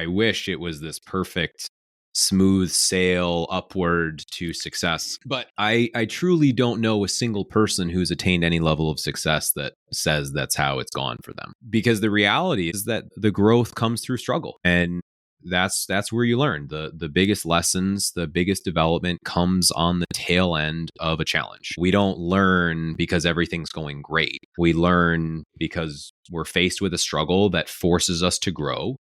I wish it was this perfect, smooth sail upward to success. But I truly don't know a single person who's attained any level of success that says that's how it's gone for them. Because the reality is that the growth comes through struggle. And that's where you learn. The biggest lessons, the biggest development comes on the tail end of a challenge. We don't learn because everything's going great. We learn because we're faced with a struggle that forces us to grow.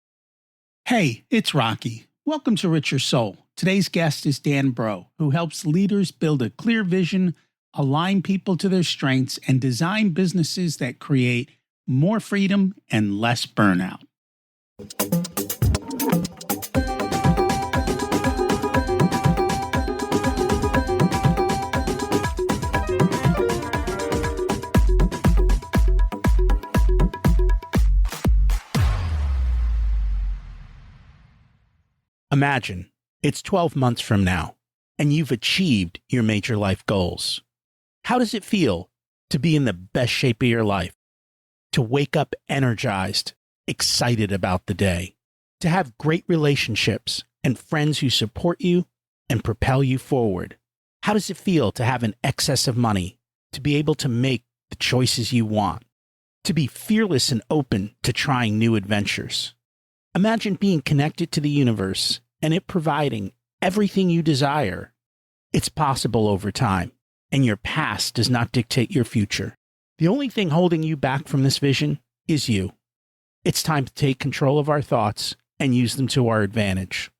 Hey, it's Rocky. Welcome to Richer Soul. Today's guest is Dan Brault, who helps leaders build a clear vision, align people to their strengths, and design businesses that create more freedom and less burnout. Imagine it's 12 months from now, and you've achieved your major life goals. How does it feel to be in the best shape of your life? To wake up energized, excited about the day? To have great relationships and friends who support you and propel you forward? How does it feel to have an excess of money, to be able to make the choices you want? To be fearless and open to trying new adventures? Imagine being connected to the universe and it providing everything you desire. It's possible over time, and your past does not dictate your future. The only thing holding you back from this vision is you. It's time to take control of our thoughts and use them to our advantage.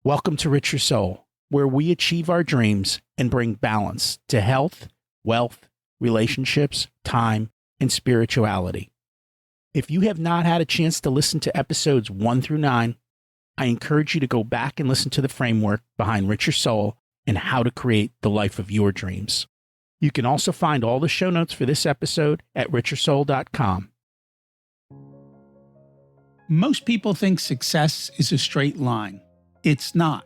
Welcome to Richer Soul, where we achieve our dreams and bring balance to health, wealth, relationships, time, and spirituality. If you have not had a chance to listen to episodes 1 through 9, I encourage you to go back and listen to the framework behind Richer Soul and how to create the life of your dreams. You can also find all the show notes for this episode at richersoul.com. Most people think success is a straight line. It's not.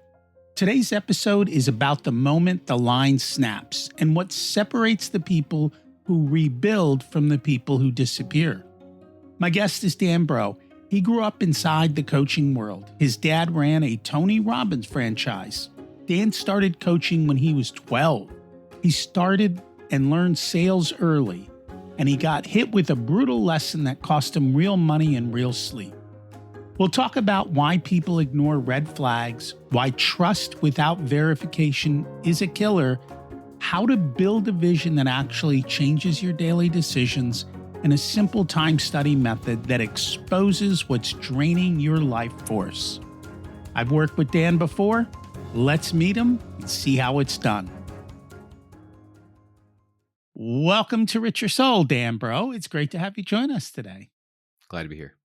Today's episode is about the moment the line snaps and what separates the people who rebuild from the people who disappear. My guest is Dan Brault. He grew up inside the coaching world. His dad ran a Tony Robbins franchise. Dan started coaching when he was 12. He started and learned sales early, and he got hit with a brutal lesson that cost him real money and real sleep. We'll talk about why people ignore red flags, why trust without verification is a killer, how to build a vision that actually changes your daily decisions, and a simple time study method that exposes what's draining your life force. I've worked with Dan before. Let's meet him and see how it's done. Welcome to Richer Soul, Dan Brault. It's great to have you join us today. Glad to be here.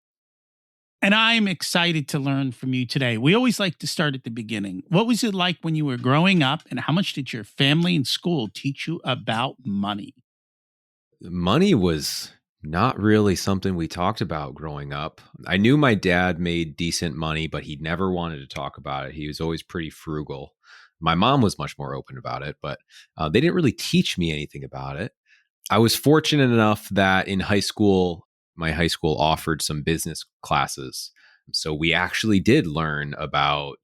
And I'm excited to learn from you today. We always like to start at the beginning. What was it like when you were growing up, and how much did your family and school teach you about money? Money was not really something we talked about growing up. I knew my dad made decent money, but he never wanted to talk about it. He was always pretty frugal. My mom was much more open about it, but they didn't really teach me anything about it. I was fortunate enough that in high school, my high school offered some business classes. So we actually did learn about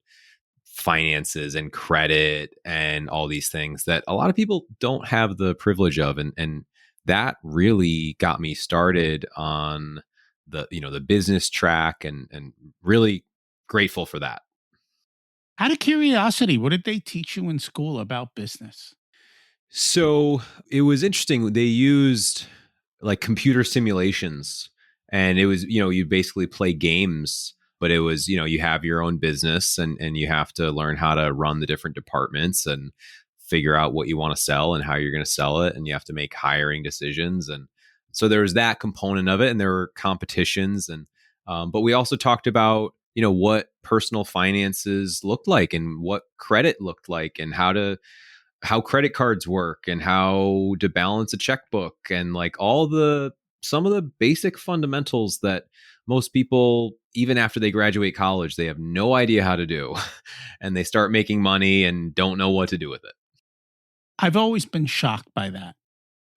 finances and credit and all these things that a lot of people don't have the privilege of. And that really got me started on the business track and really grateful for that. Out of curiosity, what did they teach you in school about business? So it was interesting. They used like computer simulations, and it was, you basically play games, but it was, you have your own business and you have to learn how to run the different departments and figure out what you want to sell and how you're going to sell it. And you have to make hiring decisions. And so there was that component of it, and there were competitions. And, but we also talked about, what personal finances looked like and what credit looked like and how credit cards work and how to balance a checkbook and like some of the basic fundamentals that most people, even after they graduate college, they have no idea how to do. And they start making money and don't know what to do with it. I've always been shocked by that.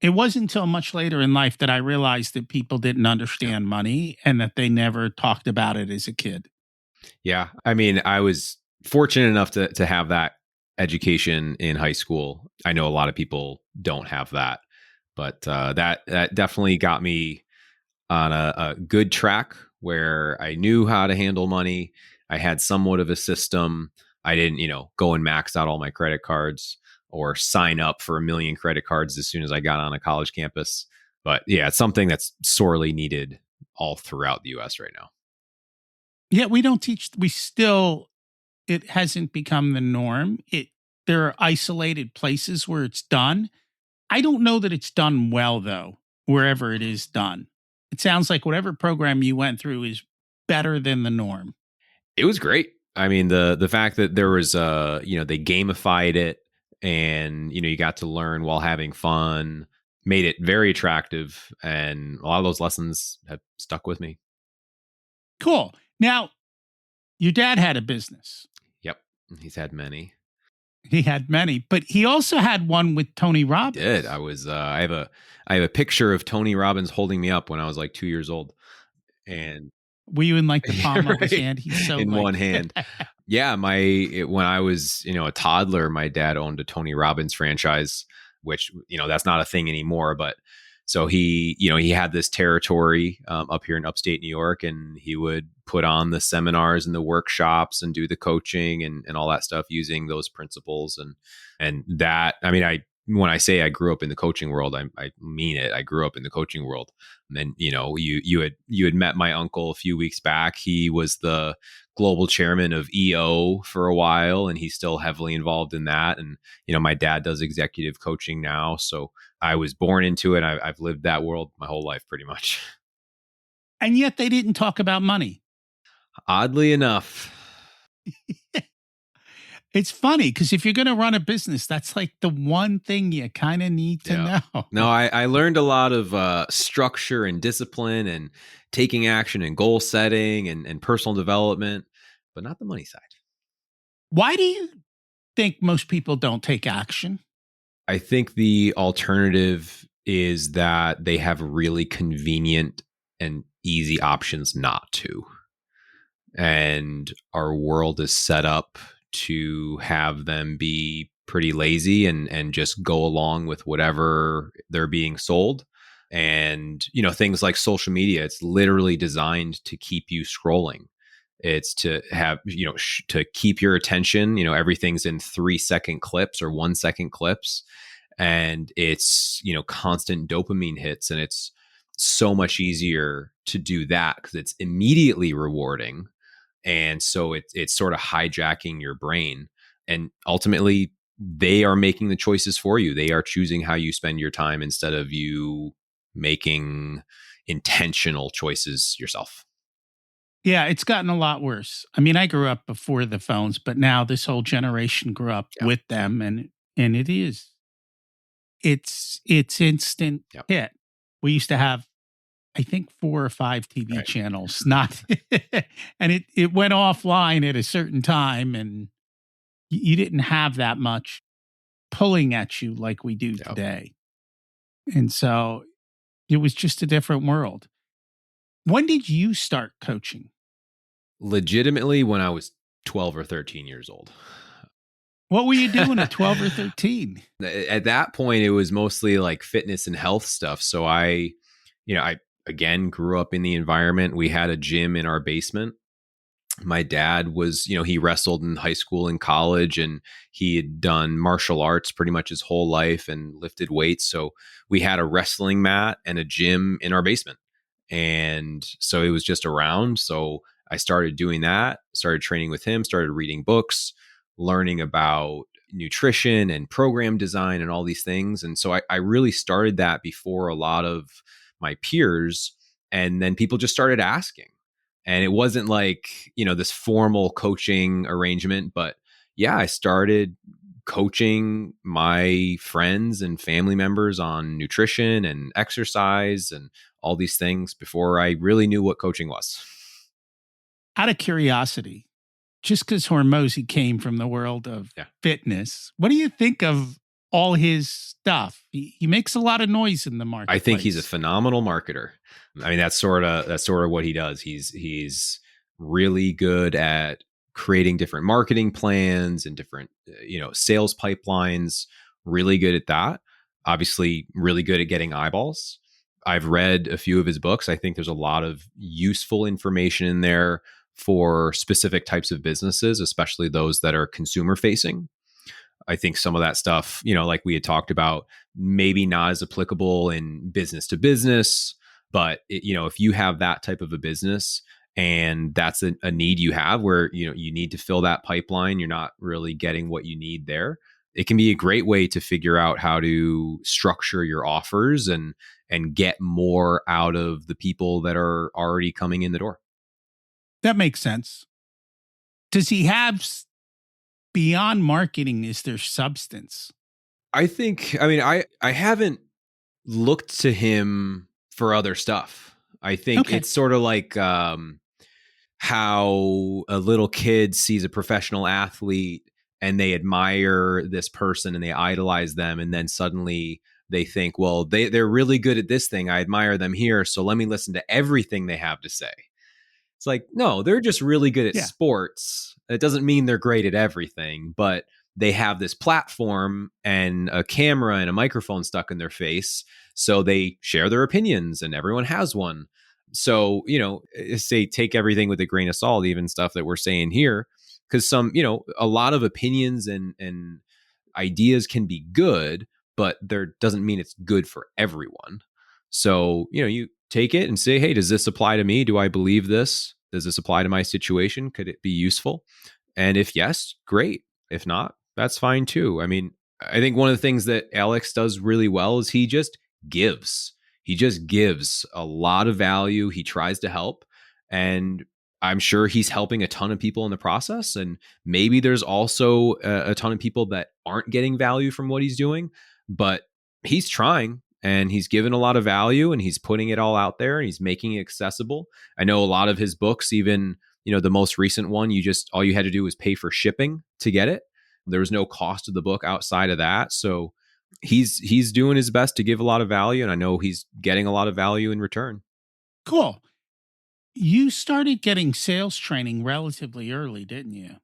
It wasn't until much later in life that I realized that people didn't understand money and that they never talked about it as a kid. Yeah. I mean, I was fortunate enough to have that education in high school. I know a lot of people don't have that, but that definitely got me on a good track where I knew how to handle money. I had somewhat of a system. I didn't, go and max out all my credit cards or sign up for a million credit cards as soon as I got on a college campus. But yeah, it's something that's sorely needed all throughout the US right now. Yeah, we don't teach, it hasn't become the norm. There are isolated places where it's done. I don't know that it's done well, though, wherever it is done. It sounds like whatever program you went through is better than the norm. It was great. I mean, the fact that there was they gamified it and you got to learn while having fun made it very attractive, and a lot of those lessons have stuck with me. Cool. Now, your dad had a business. Yep. He's had many. He had many, but he also had one with Tony Robbins. He did. I have a picture of Tony Robbins holding me up when I was like 2 years old. And were you in like the palm right. of his hand? He's so in one hand. Yeah, when I was, a toddler, my dad owned a Tony Robbins franchise, which, that's not a thing anymore. But so he had this territory up here in upstate New York, and he would put on the seminars and the workshops and do the coaching and all that stuff using those principles. And that, I mean, when I say I grew up in the coaching world, I mean it. I grew up in the coaching world. And then, you had met my uncle a few weeks back. He was the global chairman of EO for a while, and he's still heavily involved in that. And, my dad does executive coaching now. So I was born into it. I've lived that world my whole life pretty much. And yet they didn't talk about money. Oddly enough. It's funny because if you're going to run a business, that's like the one thing you kind of need to know. No, I learned a lot of structure and discipline and taking action and goal setting and personal development, but not the money side. Why do you think most people don't take action? I think the alternative is that they have really convenient and easy options not to. And our world is set up to have them be pretty lazy and just go along with whatever they're being sold. And, things like social media, it's literally designed to keep you scrolling. It's to have, to keep your attention, everything's in 3-second clips or 1-second clips. And it's, constant dopamine hits. And it's so much easier to do that because it's immediately rewarding. And so it's sort of hijacking your brain. And ultimately, they are making the choices for you. They are choosing how you spend your time instead of you making intentional choices yourself. Yeah, it's gotten a lot worse. I mean, I grew up before the phones, but now this whole generation grew up with them, and it's instant hit. We used to have, I think, 4 or 5 TV channels, not, and it went offline at a certain time, and you didn't have that much pulling at you like we do today. And so it was just a different world. When did you start coaching? Legitimately, when I was 12 or 13 years old. What were you doing at 12 or 13? At that point, it was mostly like fitness and health stuff. So I again grew up in the environment. We had a gym in our basement. My dad was, he wrestled in high school and college, and he had done martial arts pretty much his whole life and lifted weights. So we had a wrestling mat and a gym in our basement. And so it was just around. So I started doing that, started training with him, started reading books, learning about nutrition and program design and all these things. And so I really started that before a lot of my peers. And then people just started asking. And it wasn't like, this formal coaching arrangement, but yeah, I started coaching my friends and family members on nutrition and exercise and all these things before I really knew what coaching was. Out of curiosity, just because Hormozy came from the world of fitness, what do you think of all his stuff? He makes a lot of noise in the market. I think he's a phenomenal marketer. I mean, that's sort of what he does. He's really good at creating different marketing plans and different, sales pipelines, really good at that. Obviously, really good at getting eyeballs. I've read a few of his books. I think there's a lot of useful information in there for specific types of businesses, especially those that are consumer facing. I think some of that stuff, like we had talked about, maybe not as applicable in business to business, but if you have that type of a business and that's a need you have where, you need to fill that pipeline, you're not really getting what you need there. It can be a great way to figure out how to structure your offers and get more out of the people that are already coming in the door. That makes sense. Does he have beyond marketing? Is there substance? I think, I haven't looked to him for other stuff. I think Okay. it's sort of like how a little kid sees a professional athlete and they admire this person and they idolize them. And then suddenly they think, well, they're really good at this thing. I admire them here. So let me listen to everything they have to say. It's like, no, they're just really good at Yeah. sports. It doesn't mean they're great at everything, but they have this platform and a camera and a microphone stuck in their face. So they share their opinions and everyone has one. So, say take everything with a grain of salt, even stuff that we're saying here, because a lot of opinions and ideas can be good, but there doesn't mean it's good for everyone. So, you take it and say, hey, does this apply to me? Do I believe this? Does this apply to my situation? Could it be useful? And if yes, great. If not, that's fine too. I think one of the things that Alex does really well is he just gives. He just gives a lot of value. He tries to help. And I'm sure he's helping a ton of people in the process. And maybe there's also a ton of people that aren't getting value from what he's doing, but he's trying and he's given a lot of value and he's putting it all out there and he's making it accessible. I know a lot of his books, even, the most recent one, all you had to do was pay for shipping to get it. There was no cost of the book outside of that. So he's doing his best to give a lot of value. And I know he's getting a lot of value in return. Cool. You started getting sales training relatively early, didn't you?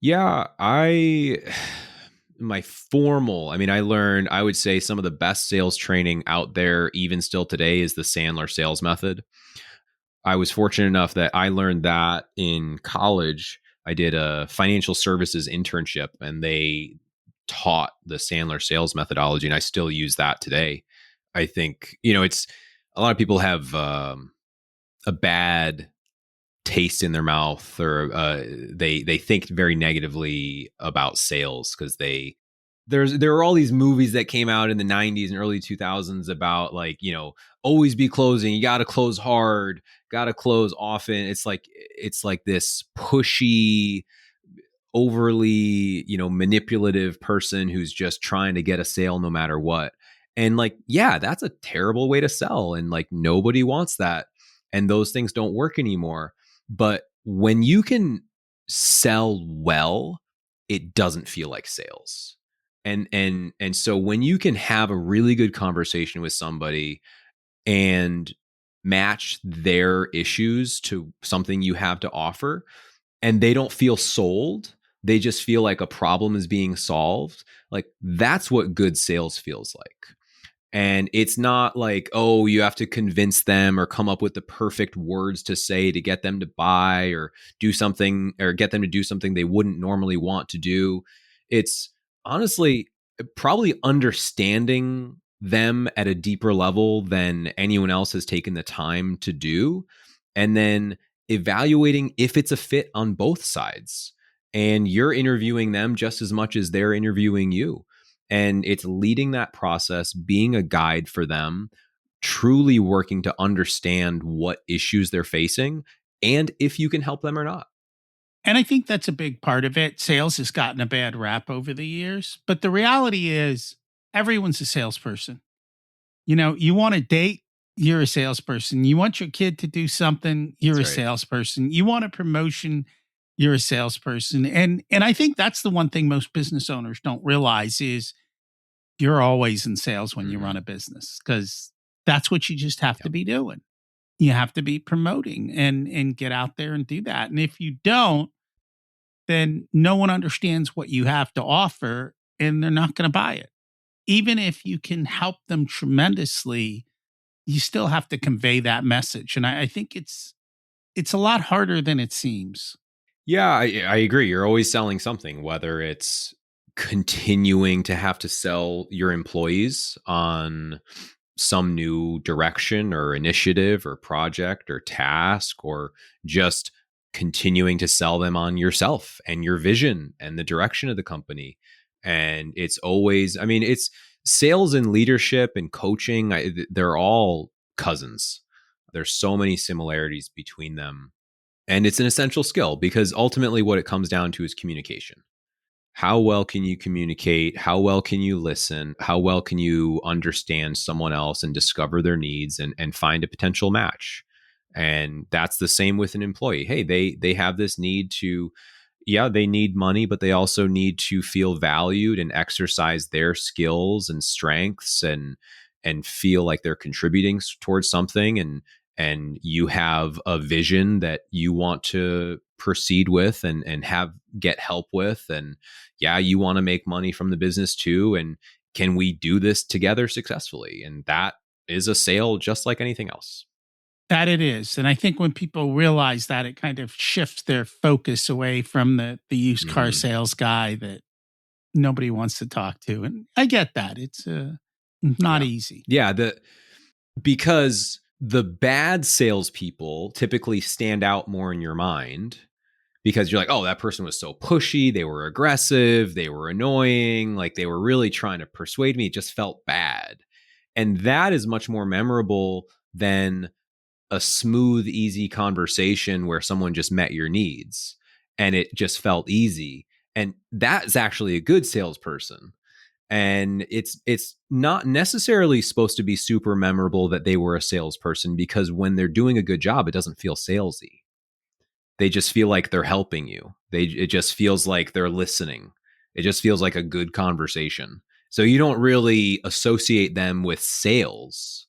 Yeah, I learned, I would say some of the best sales training out there, even still today, is the Sandler sales method. I was fortunate enough that I learned that in college. I did a financial services internship and they taught the Sandler sales methodology, and I still use that today. I think, it's a lot of people have a bad taste in their mouth, or they think very negatively about sales because there are all these movies that came out in the 90s and early 2000s about, like, always be closing, you got to close hard, got to close often. It's like this pushy, overly, manipulative person who's just trying to get a sale no matter what. And, like, yeah, that's a terrible way to sell, and, like, nobody wants that, and those things don't work anymore. But when you can sell well, it doesn't feel like sales. And so when you can have a really good conversation with somebody and match their issues to something you have to offer, and they don't feel sold, they just feel like a problem is being solved, like, that's what good sales feels like. And it's not like, oh, you have to convince them or come up with the perfect words to say to get them to buy or do something, or get them to do something they wouldn't normally want to do. It's honestly probably understanding them at a deeper level than anyone else has taken the time to do. And then evaluating if it's a fit on both sides. And you're interviewing them just as much as they're interviewing you. And it's leading that process, being a guide for them, truly working to understand what issues they're facing and if you can help them or not. And I think that's a big part of it. Sales has gotten a bad rap over the years, but the reality is everyone's a salesperson. You want to date, you're a salesperson. You want your kid to do something, you're That's a right. salesperson. You want a promotion, you're a salesperson. And I think that's the one thing most business owners don't realize is you're always in sales when you run a business, because that's what you just have to be doing. you have to be promoting and get out there and do that. And if you don't, then no one understands what you have to offer and they're not going to buy it. Even if you can help them tremendously, you still have to convey that message. And I think it's a lot harder than it seems. Yeah, I agree. You're always selling something, whether it's continuing to have to sell your employees on some new direction or initiative or project or task, or just continuing to sell them on yourself and your vision and the direction of the company. And it's always, I mean, it's sales and leadership and coaching, they're all cousins. There's so many similarities between them. And it's an essential skill because ultimately what it comes down to is communication. How well can you communicate? How well can you listen? How well can you understand someone else and discover their needs and find a potential match? And that's the same with an employee. Hey, they have this need to, yeah, they need money, but they also need to feel valued and exercise their skills and strengths and feel like they're contributing towards something. And you have a vision that you want to proceed with and have get help with. And yeah, you want to make money from the business too. And can we do this together successfully? And that is a sale just like anything else. That it is. And I think when people realize that, it kind of shifts their focus away from the used car sales guy that nobody wants to talk to. And I get that. It's not easy. Yeah, because the bad salespeople typically stand out more in your mind because you're like, oh, that person was so pushy. They were aggressive. They were annoying. Like they were really trying to persuade me. It just felt bad. And that is much more memorable than a smooth, easy conversation where someone just met your needs and it just felt easy. And that's actually a good salesperson. And it's not necessarily supposed to be super memorable that they were a salesperson, because when they're doing a good job, it doesn't feel salesy. They just feel like they're helping you. It just feels like they're listening. It just feels like a good conversation. So you don't really associate them with sales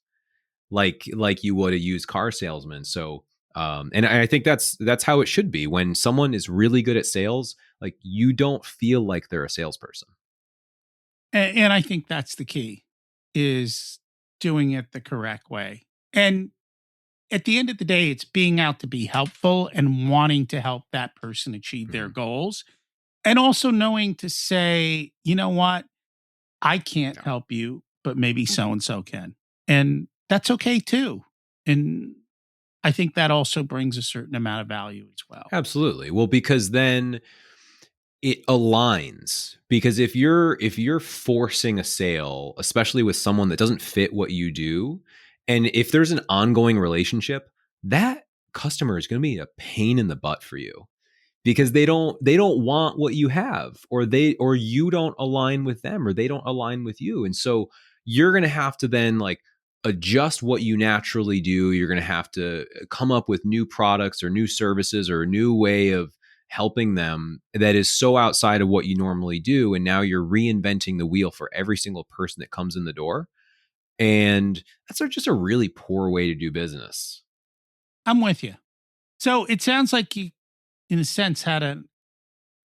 like you would a used car salesman. So and I think that's how it should be. When someone is really good at sales, like you don't feel like they're a salesperson. And I think that's the key, is doing it the correct way. And at the end of the day, it's being out to be helpful and wanting to help that person achieve their goals. And also knowing to say, you know what, I can't help you, but maybe so-and-so can. And that's okay too. And I think that also brings a certain amount of value as well. Absolutely. Well, because then it aligns. Because if you're forcing a sale, especially with someone that doesn't fit what you do, and if there's an ongoing relationship, that customer is going to be a pain in the butt for you, because they don't want what you have, or you don't align with them, or they don't align with you. And so you're going to have to then like adjust what you naturally do. You're going to have to come up with new products or new services or a new way of helping them that is so outside of what you normally do. And now you're reinventing the wheel for every single person that comes in the door. And that's just a really poor way to do business. I'm with you. So it sounds like you, in a sense, had an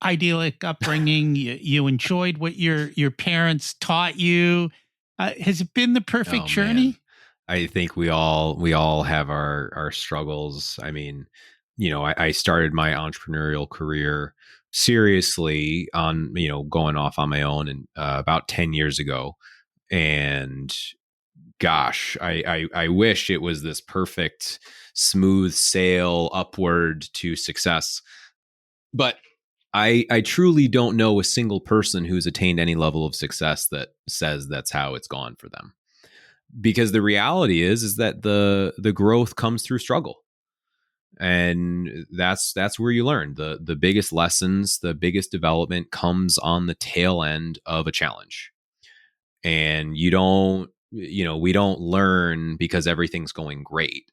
idyllic upbringing. You enjoyed what your parents taught you. Has it been the perfect journey? Man. I think we all have our struggles. I mean, I started my entrepreneurial career seriously on, going off on my own and about 10 years ago. And gosh, I wish it was this perfect, smooth sail upward to success. But I truly don't know a single person who's attained any level of success that says that's how it's gone for them. Because the reality is that the growth comes through struggle. And that's where you learn the biggest lessons. The biggest development comes on the tail end of a challenge. And we don't learn because everything's going great.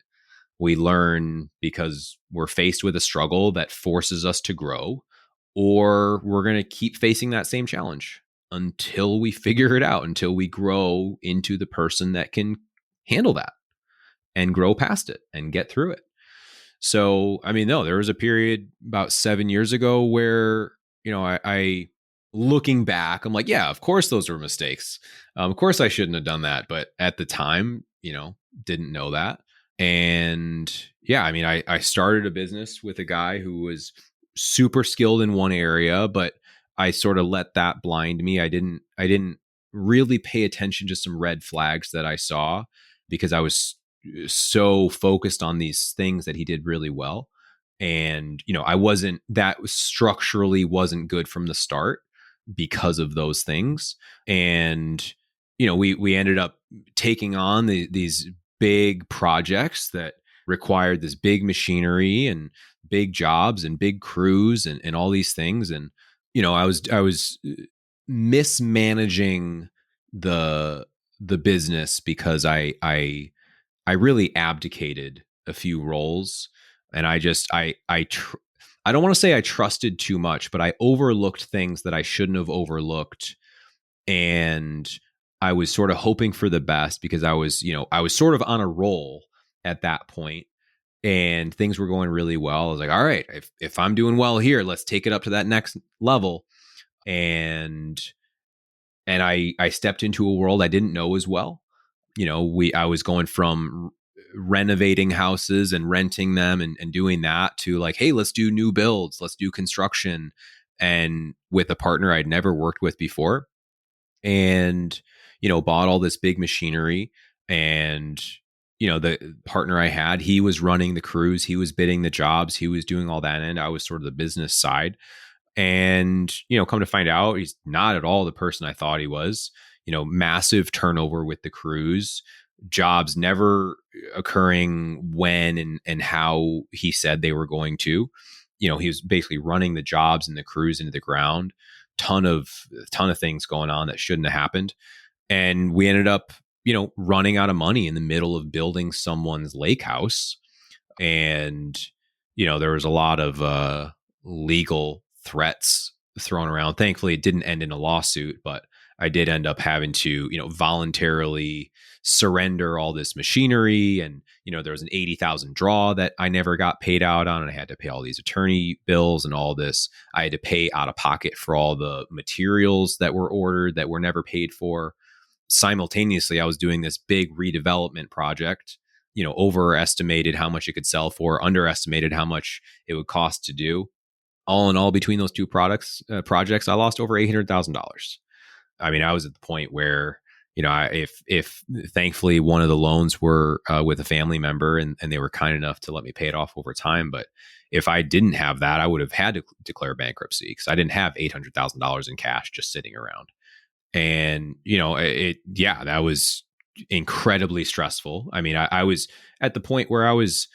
We learn because we're faced with a struggle that forces us to grow, or we're going to keep facing that same challenge until we figure it out, until we grow into the person that can handle that. and grow past it and get through it. So, I mean, no, there was a period about 7 years ago where, I looking back, I'm like, yeah, of course those were mistakes. Of course I shouldn't have done that. But at the time, didn't know that. And yeah, I mean, I started a business with a guy who was super skilled in one area, but I sort of let that blind me. I didn't really pay attention to some red flags that I saw because I was so focused on these things that he did really well. And, I wasn't that structurally wasn't good from the start because of those things. And, we ended up taking on these big projects that required this big machinery and big jobs and big crews and all these things. And, I was mismanaging the business because I really abdicated a few roles, and I don't want to say I trusted too much, but I overlooked things that I shouldn't have overlooked, and I was sort of hoping for the best because I was sort of on a roll at that point, and things were going really well. I was like, all right, if I'm doing well here, let's take it up to that next level, and I stepped into a world I didn't know as well. I was going from renovating houses and renting them and doing that to like, hey, let's do new builds, let's do construction, and with a partner I'd never worked with before, and bought all this big machinery. And the partner I had, he was running the crews, he was bidding the jobs, he was doing all that, and I was sort of the business side. And, come to find out, he's not at all the person I thought he was. Massive turnover with the crews, jobs never occurring when and how he said they were going to. He was basically running the jobs and the crews into the ground. Ton of things going on that shouldn't have happened. And we ended up, running out of money in the middle of building someone's lake house. And, there was a lot of legal threats thrown around. Thankfully, it didn't end in a lawsuit, but I did end up having to, voluntarily surrender all this machinery. And, there was an 80,000 draw that I never got paid out on. And I had to pay all these attorney bills and all this. I had to pay out of pocket for all the materials that were ordered that were never paid for. Simultaneously, I was doing this big redevelopment project, overestimated how much it could sell for, underestimated how much it would cost to do. All in all, between those two projects, I lost over $800,000. I mean, I was at the point where, if thankfully one of the loans were with a family member and they were kind enough to let me pay it off over time. But if I didn't have that, I would have had to declare bankruptcy because I didn't have $800,000 in cash just sitting around. And, that was incredibly stressful. I mean, I was at the point where I was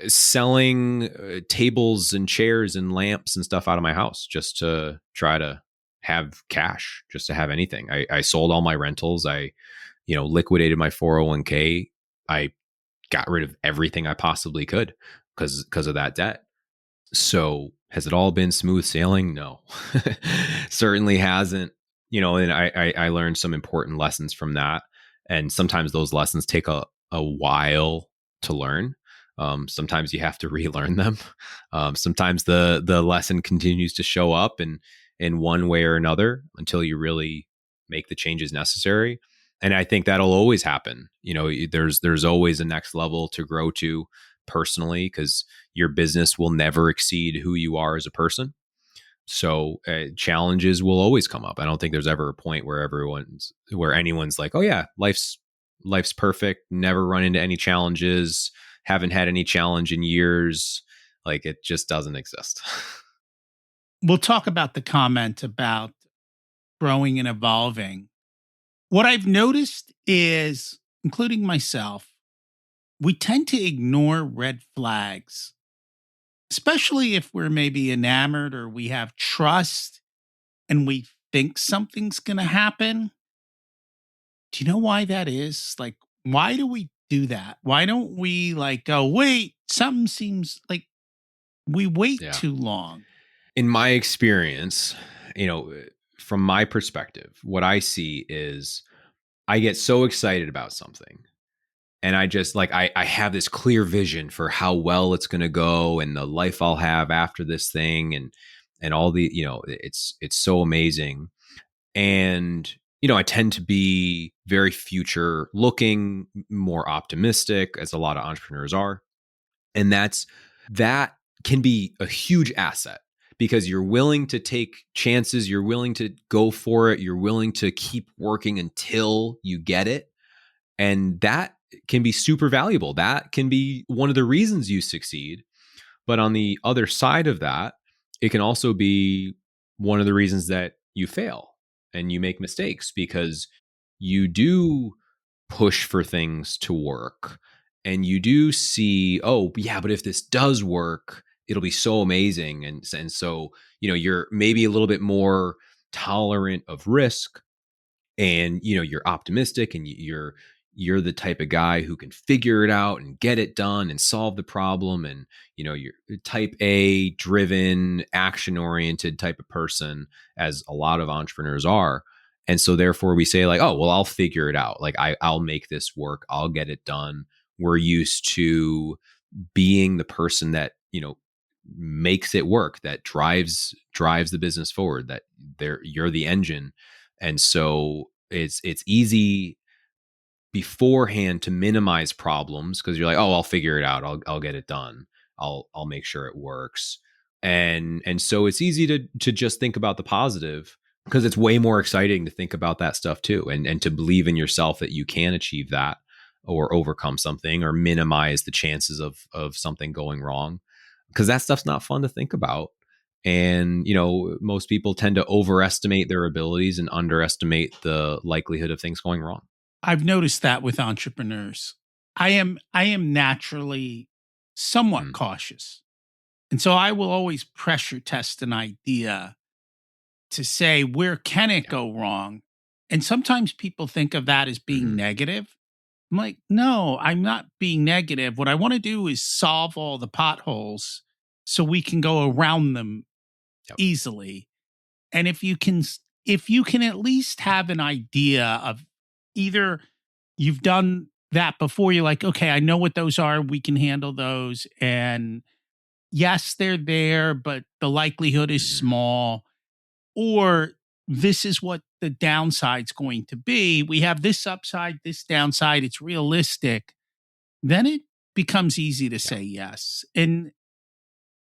selling tables and chairs and lamps and stuff out of my house just to try to have cash, just to have anything. I sold all my rentals. I, liquidated my 401k. I got rid of everything I possibly could because of that debt. So has it all been smooth sailing? No, certainly hasn't. And I learned some important lessons from that. And sometimes those lessons take a while to learn. Sometimes you have to relearn them. Sometimes the lesson continues to show up in one way or another until you really make the changes necessary. And I think that'll always happen. There's always a next level to grow to personally, because your business will never exceed who you are as a person. So challenges will always come up. I don't think there's ever a point where anyone's like, oh yeah, life's perfect, never run into any challenges, haven't had any challenge in years. Like, it just doesn't exist. We'll talk about the comment about growing and evolving. What I've noticed is, including myself, we tend to ignore red flags, especially if we're maybe enamored or we have trust and we think something's going to happen. Do you know why that is? Like, why do we do that? Why don't we go, wait, something seems like we wait too long? In my experience, from my perspective, what I see is I get so excited about something And I just like, I have this clear vision for how well it's going to go and the life I'll have after this thing. And all the, it's so amazing. And, I tend to be very future looking, more optimistic, as a lot of entrepreneurs are. And that can be a huge asset because you're willing to take chances. You're willing to go for it. You're willing to keep working until you get it. And that can be super valuable. That can be one of the reasons you succeed. But on the other side of that, it can also be one of the reasons that you fail and you make mistakes because you do push for things to work and you do see, oh, yeah, but if this does work, it'll be so amazing. And so, you're maybe a little bit more tolerant of risk and, you're optimistic and you're the type of guy who can figure it out and get it done and solve the problem. And, you're type A driven, action oriented type of person, as a lot of entrepreneurs are. And so therefore we say like, oh, well, I'll figure it out. Like I'll make this work. I'll get it done. We're used to being the person that, makes it work, that drives the business forward, that you're the engine. And so it's easy beforehand to minimize problems because you're like, oh, I'll figure it out. I'll get it done. I'll make sure it works. And so it's easy to just think about the positive because it's way more exciting to think about that stuff too. And to believe in yourself that you can achieve that or overcome something or minimize the chances of something going wrong. Because that stuff's not fun to think about. And, most people tend to overestimate their abilities and underestimate the likelihood of things going wrong. I've noticed that with entrepreneurs. I am naturally somewhat cautious. And so I will always pressure test an idea to say, where can it go wrong? And sometimes people think of that as being negative. I'm like, no, I'm not being negative. What I want to do is solve all the potholes so we can go around them easily. And if you can at least have an idea of either you've done that before, you're like, okay, I know what those are. We can handle those. And yes, they're there, but the likelihood is small. Or this is what the downside's going to be. We have this upside, this downside. It's realistic. Then it becomes easy to say yes. And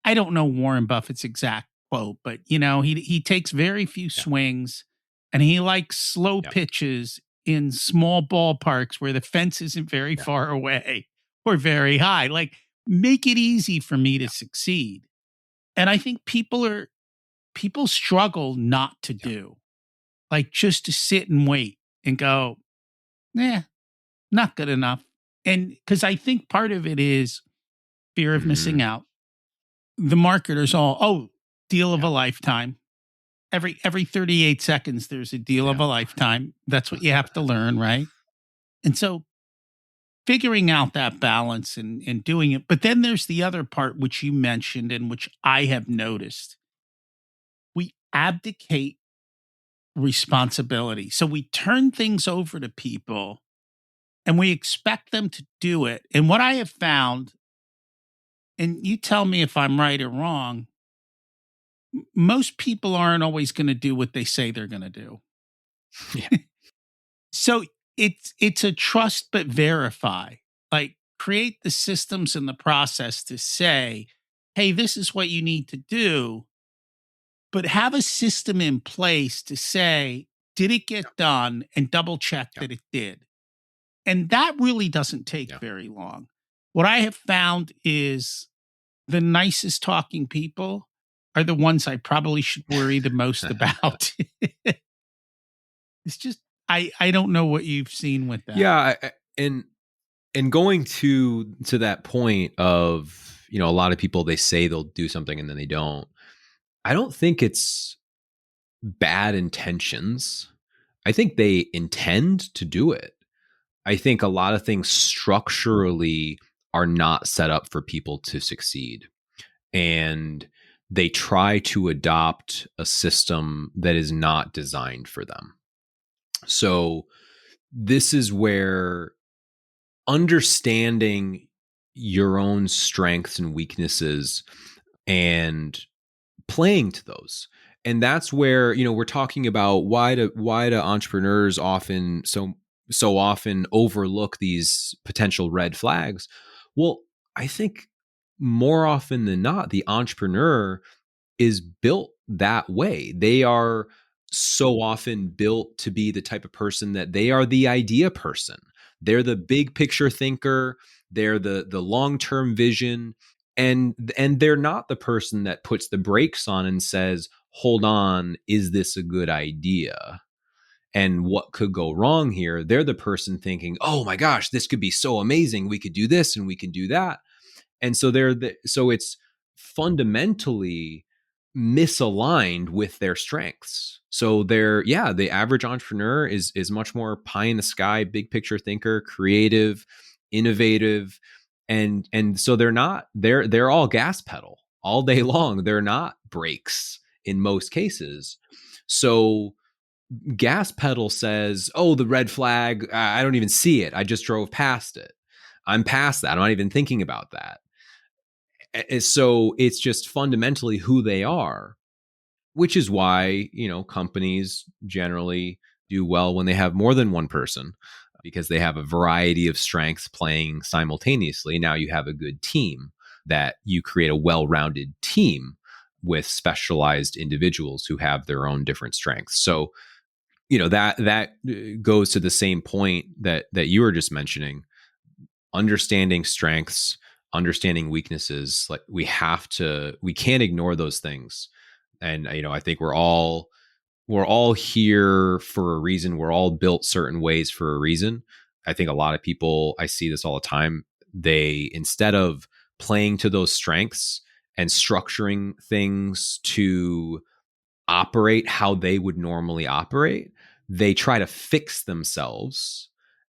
I don't know Warren Buffett's exact quote, but he takes very few swings and he likes slow pitches in small ballparks where the fence isn't very far away or very high. Like, make it easy for me to succeed. And I think people struggle not to do, like, just to sit and wait and go, not good enough. And because I think part of it is fear of missing out. The marketers deal of a lifetime. Every 38 seconds, there's a deal of a lifetime. That's what you have to learn, right? And so figuring out that balance and doing it. But then there's the other part, which you mentioned and which I have noticed. We abdicate responsibility. So we turn things over to people and we expect them to do it. And what I have found, and you tell me if I'm right or wrong, most people aren't always going to do what they say they're going to do. So it's a trust but verify. Like, create the systems and the process to say, hey, this is what you need to do, but have a system in place to say, did it get done, and double check that it did. And that really doesn't take very long. What I have found is the nicest talking people are the ones I probably should worry the most about. It's just, I don't know what you've seen with that. Yeah. And going to that point of, a lot of people, they say they'll do something and then they don't. I don't think it's bad intentions. I think they intend to do it. I think a lot of things structurally are not set up for people to succeed. And they try to adopt a system that is not designed for them. So this is where understanding your own strengths and weaknesses and playing to those. And that's where, we're talking about why do entrepreneurs often so often overlook these potential red flags. Well, I think more often than not, the entrepreneur is built that way. They are so often built to be the type of person that they are the idea person. They're the big picture thinker. They're the long-term vision. And they're not the person that puts the brakes on and says, hold on, is this a good idea? And what could go wrong here? They're the person thinking, oh my gosh, this could be so amazing. We could do this and we can do that. And so so it's fundamentally misaligned with their strengths. So the average entrepreneur is much more pie in the sky, big picture thinker, creative, innovative. And so they're all gas pedal all day long. They're not brakes in most cases. So gas pedal says, oh, the red flag, I don't even see it. I just drove past it. I'm past that. I'm not even thinking about that. So it's just fundamentally who they are, which is why, companies generally do well when they have more than one person, because they have a variety of strengths playing simultaneously. Now you have a good team, that you create a well-rounded team with specialized individuals who have their own different strengths. So, that goes to the same point that you were just mentioning. Understanding strengths, understanding weaknesses, like we can't ignore those things. And I think we're all here for a reason. We're all built certain ways for a reason. I think a lot of people, I see this all the time, they, instead of playing to those strengths and structuring things to operate how they would normally operate, they try to fix themselves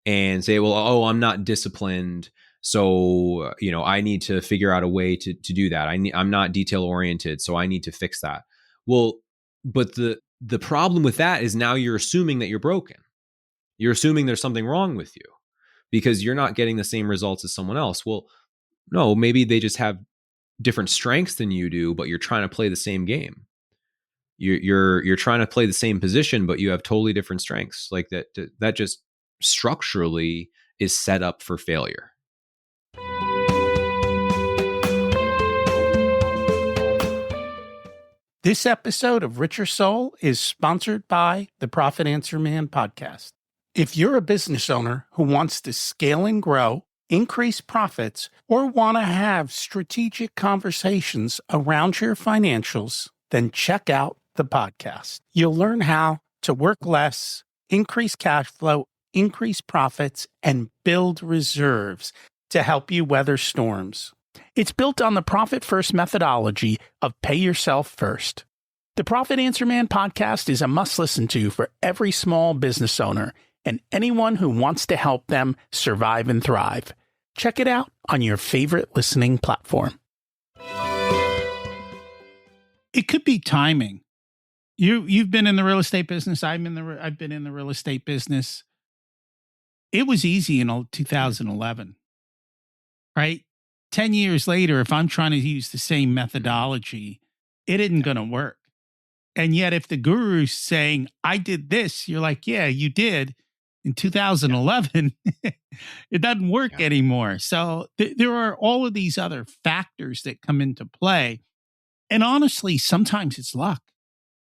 and say, well, oh, I'm not disciplined, so I need to figure out a way to do that. I'm not detail oriented, so I need to fix that. Well, but the problem with that is now you're assuming that you're broken. You're assuming there's something wrong with you because you're not getting the same results as someone else. Well, no, maybe they just have different strengths than you do, but you're trying to play the same game. You're trying to play the same position, but you have totally different strengths. Like that just structurally is set up for failure. This episode of Richer Soul is sponsored by the Profit Answer Man podcast. If you're a business owner who wants to scale and grow, increase profits, or want to have strategic conversations around your financials, then check out the podcast. You'll learn how to work less, increase cash flow, increase profits, and build reserves to help you weather storms. It's built on the Profit First methodology of pay yourself first. The Profit Answer Man podcast is a must listen to for every small business owner and anyone who wants to help them survive and thrive. Check it out on your favorite listening platform. It could be timing. You've been in the real estate business. I've been in the real estate business. It was easy in 2011, right? 10 years later, if I'm trying to use the same methodology, it isn't going to work. And yet if the guru's saying, I did this, you're like, yeah, you did in 2011. It doesn't work anymore. So there are all of these other factors that come into play. And honestly, sometimes it's luck.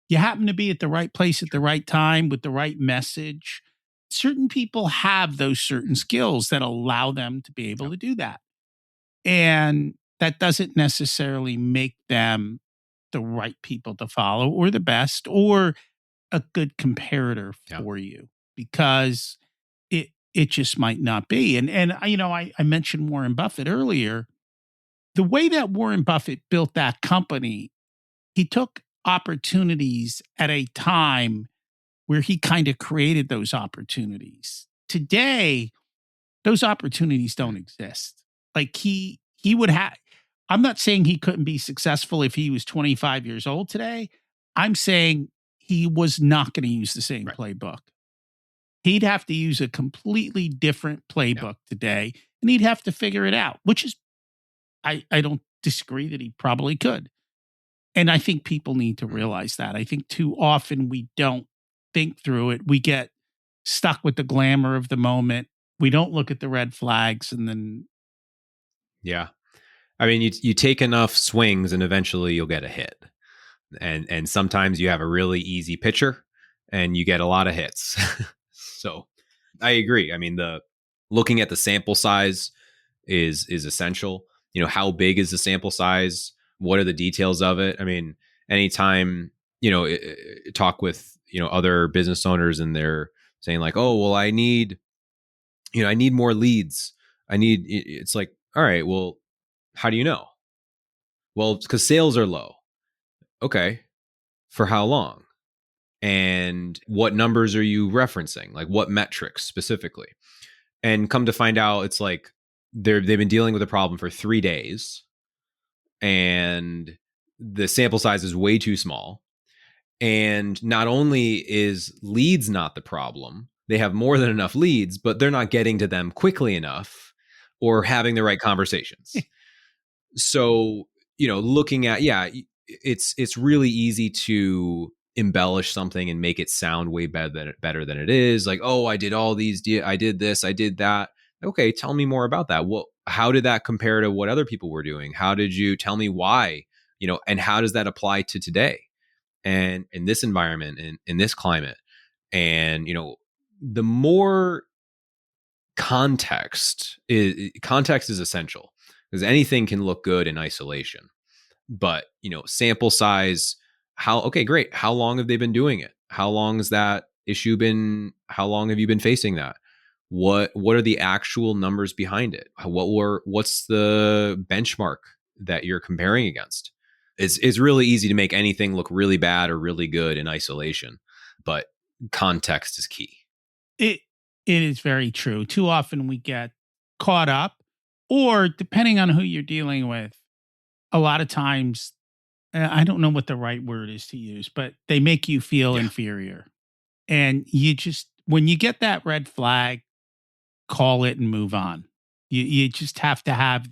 You happen to be at the right place at the right time with the right message. Certain people have those certain skills that allow them to be able to do that. And that doesn't necessarily make them the right people to follow or the best or a good comparator for you, because it just might not be. And I mentioned Warren Buffett earlier. The way that Warren Buffett built that company, he took opportunities at a time where he kind of created those opportunities. Today, those opportunities don't exist. Like he would have, I'm not saying he couldn't be successful if he was 25 years old today. I'm saying he was not going to use the same playbook. He'd have to use a completely different playbook today, and he'd have to figure it out, which is, I don't disagree that he probably could. And I think people need to realize that. I think too often we don't think through it. We get stuck with the glamour of the moment. We don't look at the red flags, and then Yeah. I mean, you take enough swings and eventually you'll get a hit. And sometimes you have a really easy pitcher and you get a lot of hits. So I agree. I mean, the looking at the sample size is essential. How big is the sample size? What are the details of it? I mean, anytime, talk with, other business owners and they're saying like, oh, well, I need more leads. It's like, all right, well, how do you know? Well, it's because sales are low. Okay. For how long? And what numbers are you referencing? Like what metrics specifically? And come to find out, it's like they've been dealing with a problem for 3 days and the sample size is way too small. And not only is leads not the problem, they have more than enough leads, but they're not getting to them quickly enough or having the right conversations. So, looking at, it's really easy to embellish something and make it sound way better than it is. Like, oh, I did all these, I did this, I did that. Okay, tell me more about that. Well, how did that compare to what other people were doing? How did you tell me why? And how does that apply to today? And in this environment, in this climate, and the more context is essential, because anything can look good in isolation. But sample size, okay, great, how long have they been doing it? How long has that issue been? How long have you been facing that? What are the actual numbers behind it? What's the benchmark that you're comparing against? It's really easy to make anything look really bad or really good in isolation, but context is key. it is very true. Too often we get caught up, or depending on who you're dealing with, a lot of times, I don't know what the right word is to use, but they make you feel inferior. And when you get that red flag, call it and move on. You just have to have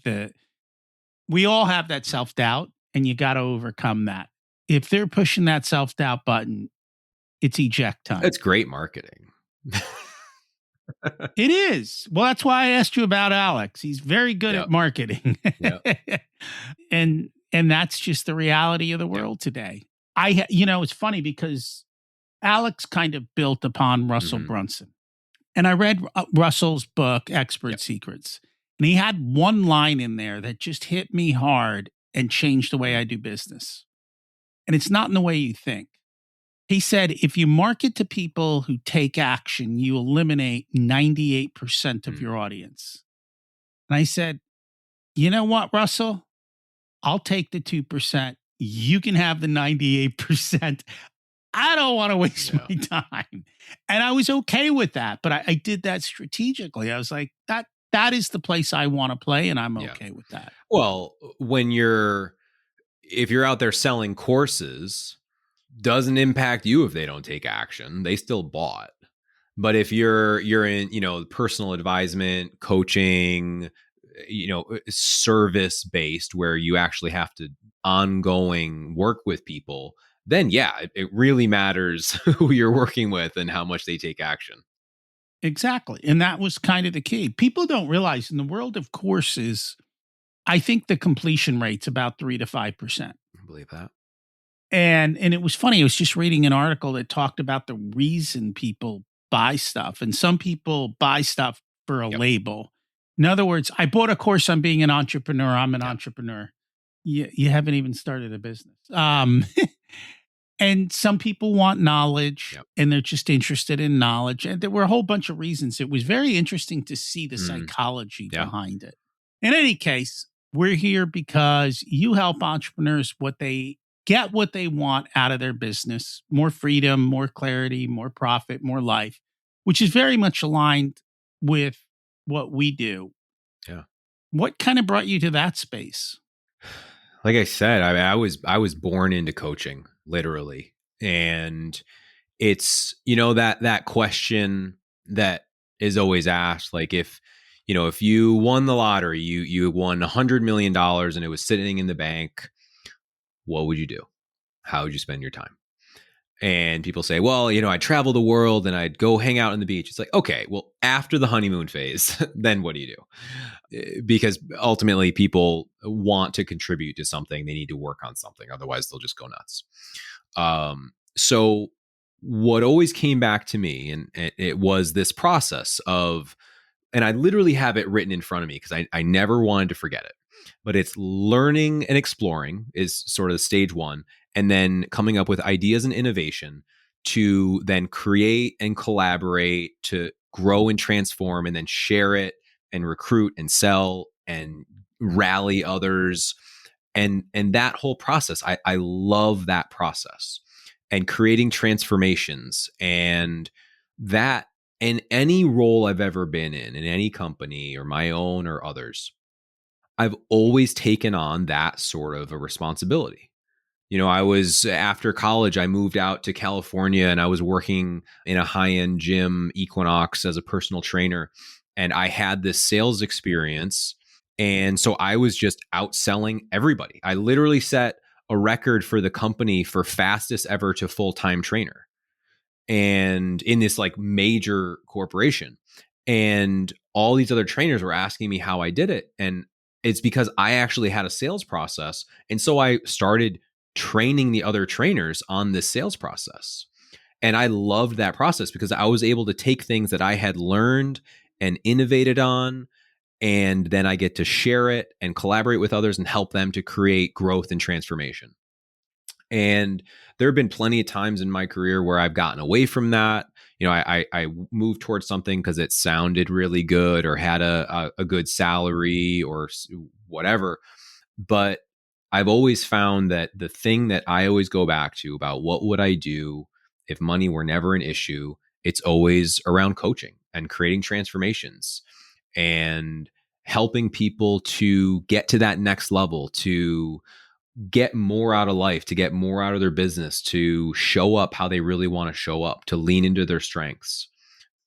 we all have that self-doubt, and you got to overcome that. If they're pushing that self-doubt button, it's eject time. It's great marketing. It is. Well, that's why I asked you about Alex. He's very good at marketing. And that's just the reality of the world today. It's funny because Alex kind of built upon Russell Brunson. And I read Russell's book, Expert Secrets. And he had one line in there that just hit me hard and changed the way I do business. And it's not in the way you think. He said, if you market to people who take action, you eliminate 98% of your audience. And I said, you know what, Russell? I'll take the 2%. You can have the 98%. I don't want to waste my time. And I was okay with that, but I did that strategically. I was like, that is the place I want to play, and I'm okay with that. Well, if you're out there selling courses, doesn't impact you if they don't take action. They still bought. But if you're in, personal advisement, coaching, service based, where you actually have to ongoing work with people, then it really matters who you're working with and how much they take action. Exactly. And that was kind of the key. People don't realize in the world of courses, I think the completion rate's about 3 to 5%. I believe that. And it was funny. I was just reading an article that talked about the reason people buy stuff. And some people buy stuff for a label. In other words, I bought a course on being an entrepreneur. I'm an entrepreneur. You haven't even started a business. And some people want knowledge and they're just interested in knowledge. And there were a whole bunch of reasons. It was very interesting to see the psychology behind it. In any case, we're here because you help entrepreneurs what they want out of their business: more freedom, more clarity, more profit, more life, which is very much aligned with what we do. Yeah. What kind of brought you to that space? Like I said, I was born into coaching, literally. And it's, that question, that is always asked, like if you won the lottery, you won $100 million and it was sitting in the bank, what would you do? How would you spend your time? And people say, well, I'd travel the world and I'd go hang out on the beach. It's like, okay, well, after the honeymoon phase, then what do you do? Because ultimately people want to contribute to something. They need to work on something. Otherwise they'll just go nuts. So what always came back to me, and it was this process of, and I literally have it written in front of me because I never wanted to forget it, but it's learning and exploring is sort of stage one. And then coming up with ideas and innovation to then create and collaborate to grow and transform and then share it and recruit and sell and rally others. And that whole process, I love that process and creating transformations. And that, in any role I've ever been in any company or my own or others, I've always taken on that sort of a responsibility. I was, after college, I moved out to California and I was working in a high-end gym, Equinox, as a personal trainer. And I had this sales experience. And so I was just outselling everybody. I literally set a record for the company for fastest ever to full-time trainer, and in this like major corporation. And all these other trainers were asking me how I did it. And it's because I actually had a sales process. And so I started training the other trainers on this sales process. And I loved that process because I was able to take things that I had learned and innovated on, and then I get to share it and collaborate with others and help them to create growth and transformation. And there have been plenty of times in my career where I've gotten away from that. I moved towards something because it sounded really good or had a good salary or whatever. But I've always found that the thing that I always go back to about what would I do if money were never an issue, it's always around coaching and creating transformations and helping people to get to that next level, to get more out of life, to get more out of their business, to show up how they really want to show up, to lean into their strengths.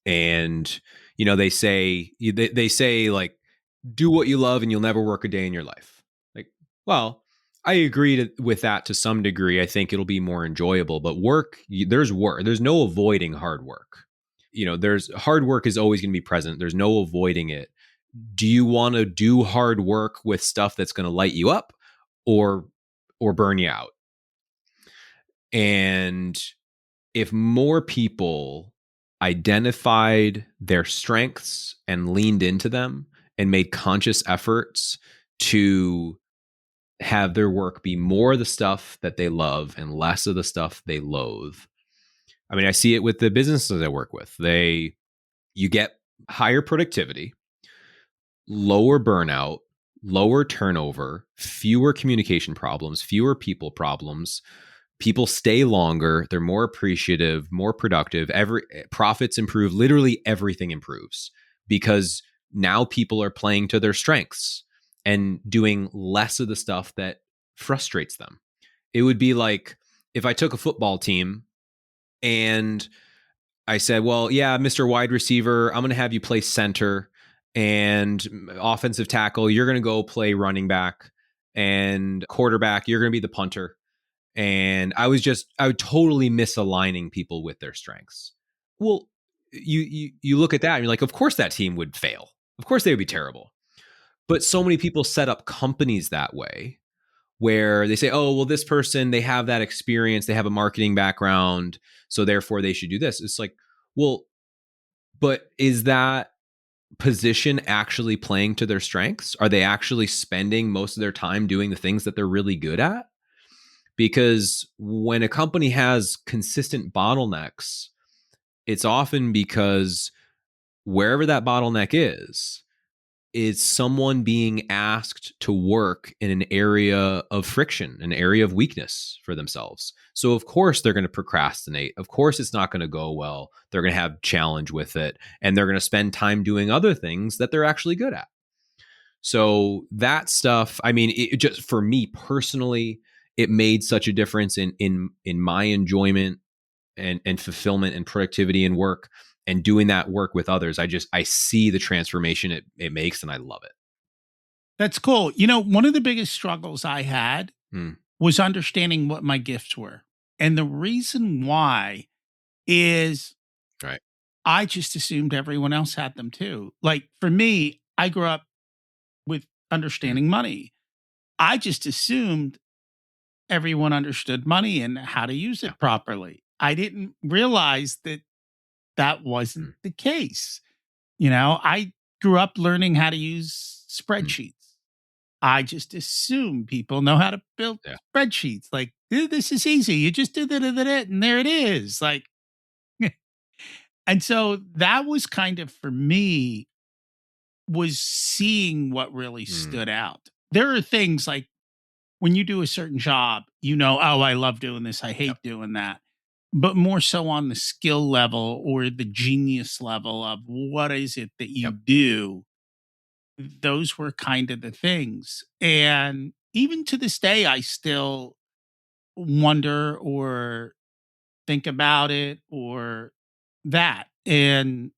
And, they say like, do what you love and you'll never work a day in your life. Like, well, I agree with that to some degree. I think it'll be more enjoyable, but there's work. There's no avoiding hard work. There's hard work is always going to be present. There's no avoiding it. Do you want to do hard work with stuff that's going to light you up or burn you out? And if more people identified their strengths and leaned into them and made conscious efforts to have their work be more the stuff that they love and less of the stuff they loathe. I mean, I see it with the businesses I work with. You get higher productivity, lower burnout, lower turnover, fewer communication problems, fewer people problems. People stay longer. They're more appreciative, more productive. Profits improve. Literally everything improves because now people are playing to their strengths and doing less of the stuff that frustrates them. It would be like if I took a football team and I said, well, yeah, Mr. Wide Receiver, I'm going to have you play center, and offensive tackle, you're going to go play running back, and quarterback, you're going to be the punter. And I would totally misaligning people with their strengths. Well, you look at that and you're like, of course that team would fail. Of course they would be terrible. But so many people set up companies that way where they say, oh, well, this person, they have that experience, they have a marketing background, so therefore they should do this. It's like, well, but is that position actually playing to their strengths? Are they actually spending most of their time doing the things that they're really good at? Because when a company has consistent bottlenecks, it's often because wherever that bottleneck is someone being asked to work in an area of friction, an area of weakness for themselves. So of course they're going to procrastinate. Of course it's not going to go well. They're going to have challenge with it, and they're going to spend time doing other things that they're actually good at. So that stuff, I mean, it just, for me personally, it made such a difference in my enjoyment and fulfillment and productivity in work. and doing that work with others, I see the transformation it makes, and I love it. That's cool. You know, one of the biggest struggles I had Mm, was understanding what my gifts were. And the reason why is right. I just assumed everyone else had them too. Like for me, I grew up with Mm, understanding money. I just assumed everyone understood money and how to use yeah. it properly. I didn't realize that that wasn't Mm, the case. You know, I grew up learning how to use mm, spreadsheets. I just assume people know how to build yeah. spreadsheets. Like, this is easy. You just do that, and there it is. Like, and so that was kind of for me was seeing what really Mm, stood out. There are things like when you do a certain job, you know, oh, I love doing this. I yep. hate doing that. But more so on the skill level or the genius level of what is it that you Yep. do, those were kind of the things. And even to this day, I still wonder or think about it or that. And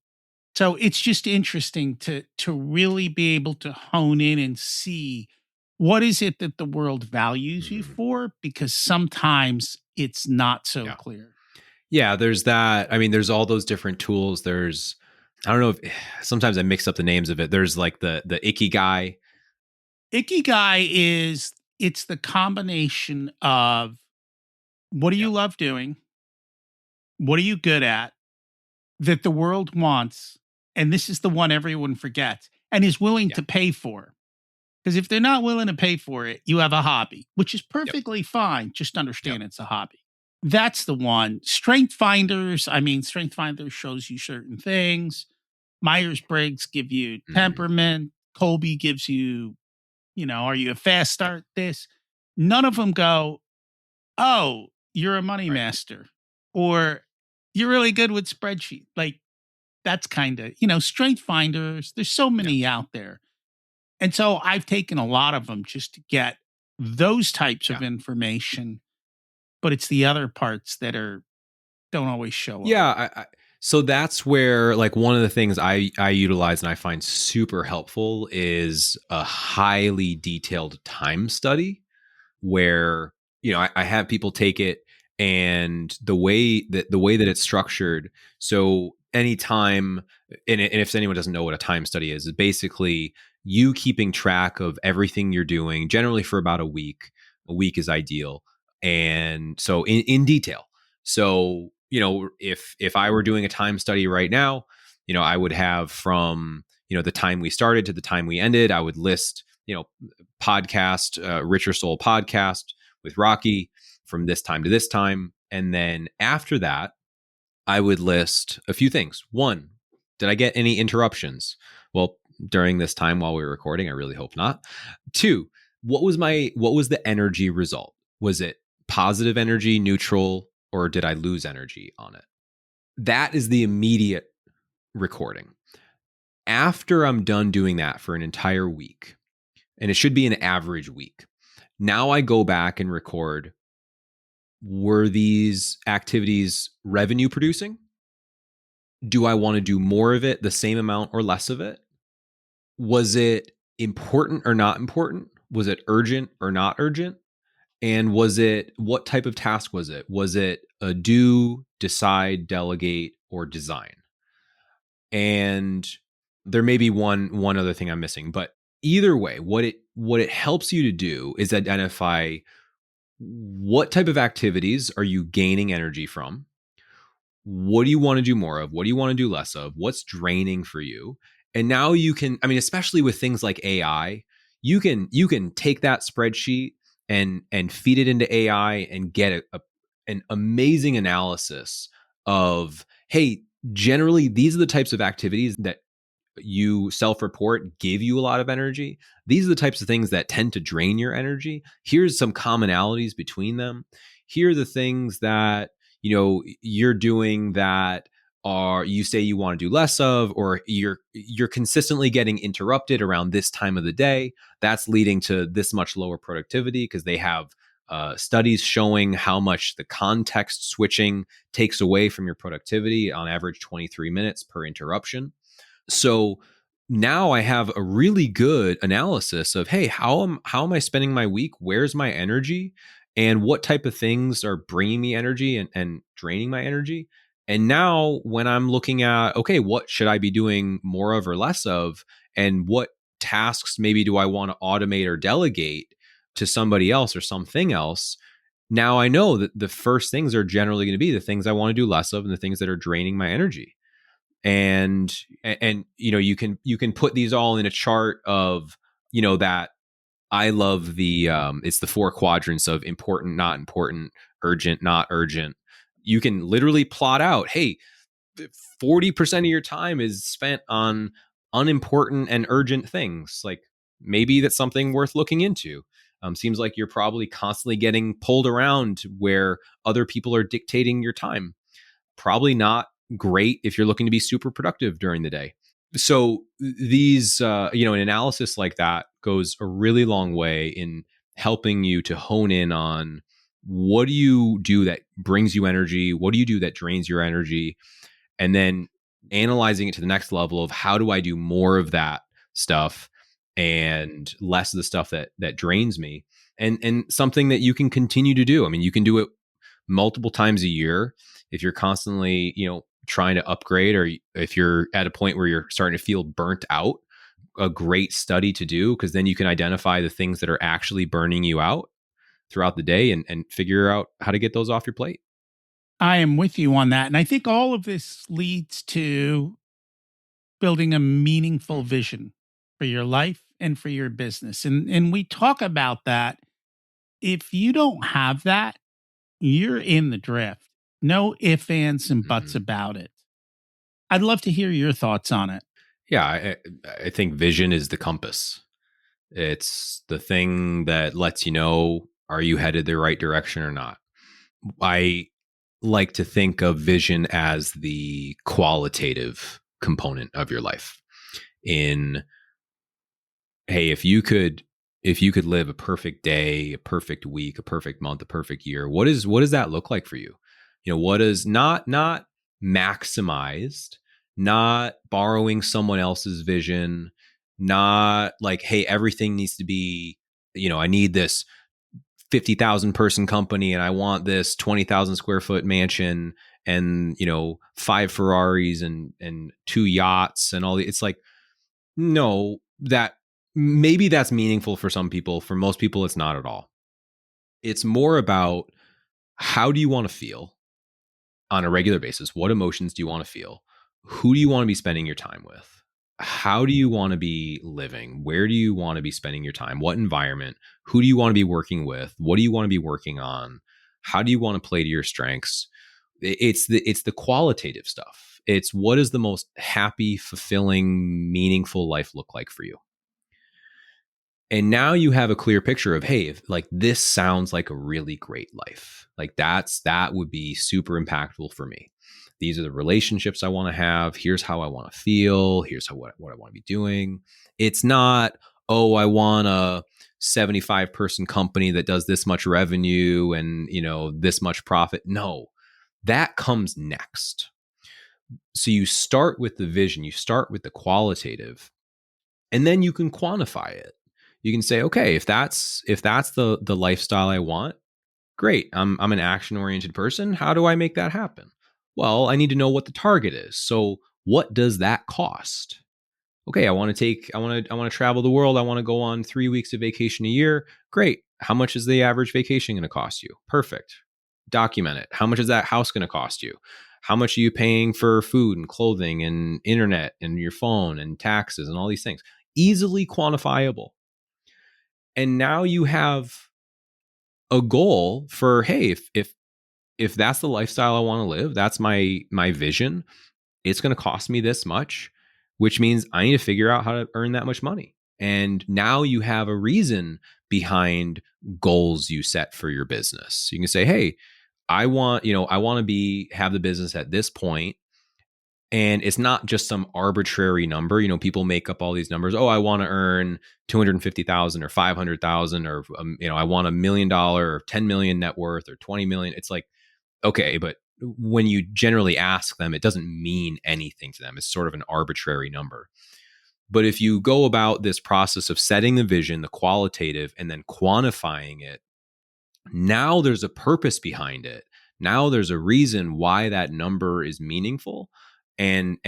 so it's just interesting to really be able to hone in and see what is it that the world values you Mm, for, because sometimes it's not so yeah. clear. Yeah, there's that. I mean, there's all those different tools. There's, I don't know if sometimes I mix up the names of it. There's like the ikigai. Ikigai is it's the combination of what do you Yep. love doing? What are you good at that the world wants? And this is the one everyone forgets and is willing Yeah. to pay for. Because if they're not willing to pay for it, you have a hobby, which is Yep. perfectly fine. Just Yep. understand it's a hobby. That's the one. Strength Finders, I mean, Strength Finders shows you certain things. Myers Briggs give you Mm, temperament. Colby gives you, you know, are you a fast start? This. None of them go, oh, you're a money right. master or you're really good with spreadsheet. Like that's kind of, you know, Strength Finders. There's so Yeah. many out there. And so I've taken a lot of them just to get those types Yeah. of information, but it's the other parts that are don't always show up. Yeah. So that's where like one of the things I utilize and I find super helpful is a highly detailed time study where I have people take it, and the way that it's structured. So anytime, and if anyone doesn't know what a time study is basically you keeping track of everything you're doing, generally for about a week. A week is ideal, and so in detail. So if I were doing a time study right now, I would have from the time we started to the time we ended. I would list podcast, Richer Soul podcast with Rocky from this time to this time. And then after that, I would list a few things. One, did I get any interruptions? Well, during this time while we were recording, I really hope not. Two, what was the energy result? Was it positive energy, neutral, or did I lose energy on it? That is the immediate recording. After I'm done doing that for an entire week, and it should be an average week. Now I go back and record, were these activities revenue producing? Do I want to do more of it, the same amount, or less of it? Was it important or not important? Was it urgent or not urgent? And what type of task was it? Was it a do, decide, delegate, or design? And there may be one other thing I'm missing, but either way, what it helps you to do is identify what type of activities are you gaining energy from? What do you want to do more of? What do you want to do less of? What's draining for you? And now you can, I mean, especially with things like AI, you can take that spreadsheet and feed it into AI and get an amazing analysis of, hey, generally these are the types of activities that you self-report give you a lot of energy. These are the types of things that tend to drain your energy. Here's some commonalities between them. Here are the things that you're doing that are you say you want to do less of, or you're consistently getting interrupted around this time of the day. That's leading to this much lower productivity because they have studies showing how much the context switching takes away from your productivity, on average 23 minutes per interruption. So now I have a really good analysis of, hey, how am I spending my week? Where's my energy? And what type of things are bringing me energy and draining my energy? And now when I'm looking at, okay, what should I be doing more of or less of? And what tasks maybe do I want to automate or delegate to somebody else or something else? Now I know that the first things are generally going to be the things I want to do less of and the things that are draining my energy. And you can put these all in a chart of, that I love it's the four quadrants of important, not important, urgent, not urgent. You can literally plot out, hey, 40% of your time is spent on unimportant and urgent things. Like, maybe that's something worth looking into. Seems like you're probably constantly getting pulled around where other people are dictating your time. Probably not great if you're looking to be super productive during the day. So these, an analysis like that goes a really long way in helping you to hone in on, what do you do that brings you energy? What do you do that drains your energy? And then analyzing it to the next level of, how do I do more of that stuff and less of the stuff that drains me? And something that you can continue to do. I mean, you can do it multiple times a year if you're constantly, trying to upgrade, or if you're at a point where you're starting to feel burnt out. A great study to do, because then you can identify the things that are actually burning you out throughout the day, and figure out how to get those off your plate. I am with you on that. And I think all of this leads to building a meaningful vision for your life and for your business. And we talk about that. If you don't have that, you're in the drift. No ifs, ands, and buts about it. I'd love to hear your thoughts on it. Yeah, I think vision is the compass. It's the thing that lets you know, are you headed the right direction or not? I like to think of vision as the qualitative component of your life. In, hey, if you could live a perfect day, a perfect week, a perfect month, a perfect year, what does that look like for you? What is not maximized, not borrowing someone else's vision, not like, hey, everything needs to be, I need this 50,000 person company and I want this 20,000 square foot mansion and, 5 Ferraris and 2 yachts and all the, it's like, no, that maybe that's meaningful for some people. For most people, it's not at all. It's more about, how do you want to feel on a regular basis? What emotions do you want to feel? Who do you want to be spending your time with? How do you want to be living? Where do you want to be spending your time? What environment? Who do you want to be working with? What do you want to be working on? How do you want to play to your strengths? It's the qualitative stuff. It's, what does the most happy, fulfilling, meaningful life look like for you? And now you have a clear picture of, hey, if like this sounds like a really great life, like that would be super impactful for me. These are the relationships I want to have. Here's how I want to feel. Here's what I want to be doing. It's not, oh, I want a 75 person company that does this much revenue and, this much profit. No, that comes next. So you start with the vision, you start with the qualitative, and then you can quantify it. You can say, okay, if that's the lifestyle I want, great. I'm an action oriented person. How do I make that happen? Well, I need to know what the target is. So what does that cost? Okay, I want to travel the world. I want to go on 3 weeks of vacation a year. Great. How much is the average vacation going to cost you? Perfect. Document it. How much is that house going to cost you? How much are you paying for food and clothing and internet and your phone and taxes and all these things? Easily quantifiable. And now you have a goal for, hey, if that's the lifestyle I want to live, that's my vision, it's going to cost me this much, which means I need to figure out how to earn that much money. And now you have a reason behind goals you set for your business. You can say, hey, I want to have the business at this point, And it's not just some arbitrary number. People make up all these numbers. Oh, I want to earn 250,000 or 500,000, or I want $1 million or 10 million net worth or 20 million. It's like, okay, but when you generally ask them, it doesn't mean anything to them. It's sort of an arbitrary number. But if you go about this process of setting the vision, the qualitative, and then quantifying it, now there's a purpose behind it. Now there's a reason why that number is meaningful, and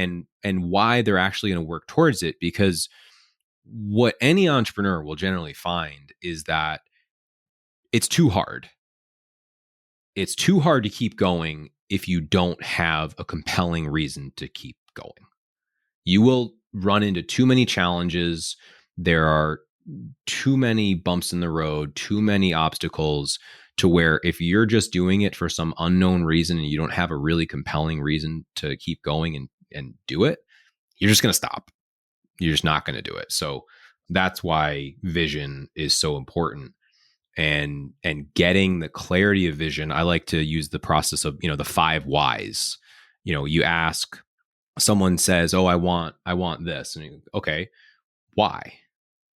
why they're actually going to work towards it. Because what any entrepreneur will generally find is that it's too hard. It's too hard to keep going if you don't have a compelling reason to keep going. You will run into too many challenges. There are too many bumps in the road, too many obstacles, to where if you're just doing it for some unknown reason and you don't have a really compelling reason to keep going and do it, you're just going to stop. You're just not going to do it. So that's why vision is so important. And getting the clarity of vision, I like to use the process of, the 5 whys. You ask, someone says, oh, I want this. And you go, okay, why?